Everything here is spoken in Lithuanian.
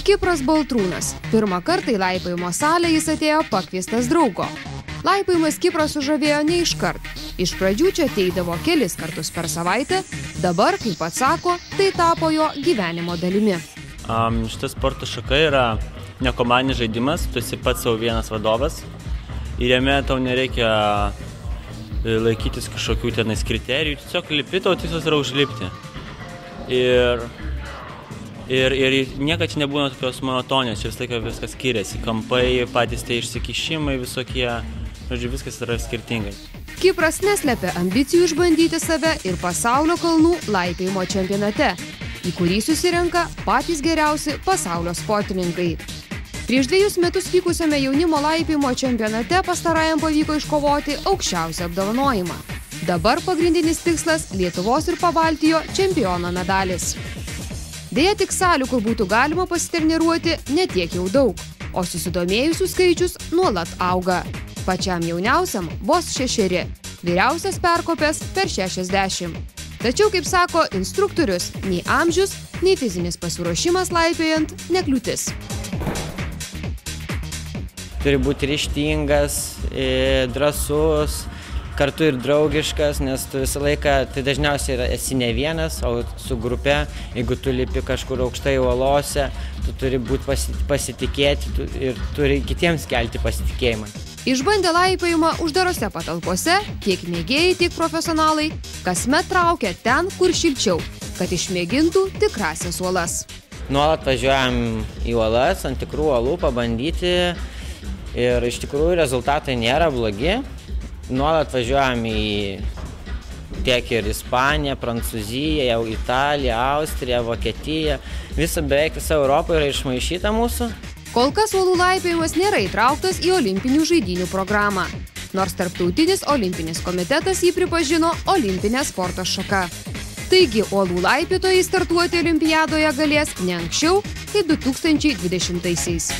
Kipras Baltrūnas. Pirmą kartą į laipiojimo salę jis atėjo pakviestas draugo. Laipiojimas Kiprą sužavėjo ne iškart. Iš pradžių čia ateidavo kelis kartus per savaitę, dabar, kaip pats sako, tai tapo jo gyvenimo dalimi. Šitas sporto šaka yra nekomandinis žaidimas, tu esi pats savo vienas vadovas ir jame tau nereikia laikytis kažkokių tenais kriterijų, tiesiog lipi, tau tikslas yra užlipti. Ir niekad čia nebūna tokios monotonijos, čia vis laiką viskas skiriasi, kampai, patys tie išsikišimai visokie, žodžiu, viskas yra skirtingai. Kipras neslepia ambicijų išbandyti save ir pasaulio kalnų laipiojimo čempionate, į kurį susirenka patys geriausi pasaulio sportininkai. Prieš 2 metus vykusiame jaunimo laipiojimo čempionate pastarajam pavyko iškovoti aukščiausią apdovanojimą. Dabar pagrindinis tikslas – Lietuvos ir Pabaltijo čempiono medalis. Deja, tik salių, kur būtų galima pasitreniruoti, ne tiek jau daug, o susidomėjusių skaičius nuolat auga. Pačiam jauniausiam vos 6, vyriausias perkopęs per 60. Tačiau, kaip sako instruktorius, nei amžius, nei fizinis pasiruošimas laipiojant nekliūtis. Turi būti ryžtingas, drąsus, kartu ir draugiškas, nes tu visą laiką, tai dažniausiai esi ne vienas, o su grupe. Jeigu tu lipi kažkur aukštai uolose, tu turi būti pasitikėti ir turi kitiems kelti pasitikėjimą. Išbandę laipiojimą uždarose patalpose, tiek mėgėjai, tiek profesionalai, kasmet traukia ten, kur šilčiau, kad išmėgintų tikrasias uolas. Nuolat važiuojam į uolas, ant tikrų uolų pabandyti ir iš tikrųjų rezultatai nėra blogi. Nuolat važiuojam į tiek ir Ispaniją, Prancūziją, Italiją, Austriją, Vokietiją. Beveik visa Europa yra išmaišyta mūsų. Kol kas uolų laipiojimas nėra įtrauktas į olimpinių žaidynių programą, nors Tarptautinis olimpinis komitetas jį pripažino olimpinė sporto šaka. Taigi, uolų laipiotojai startuoti olimpiadoje galės ne anksčiau, kaip 2020-aisiais.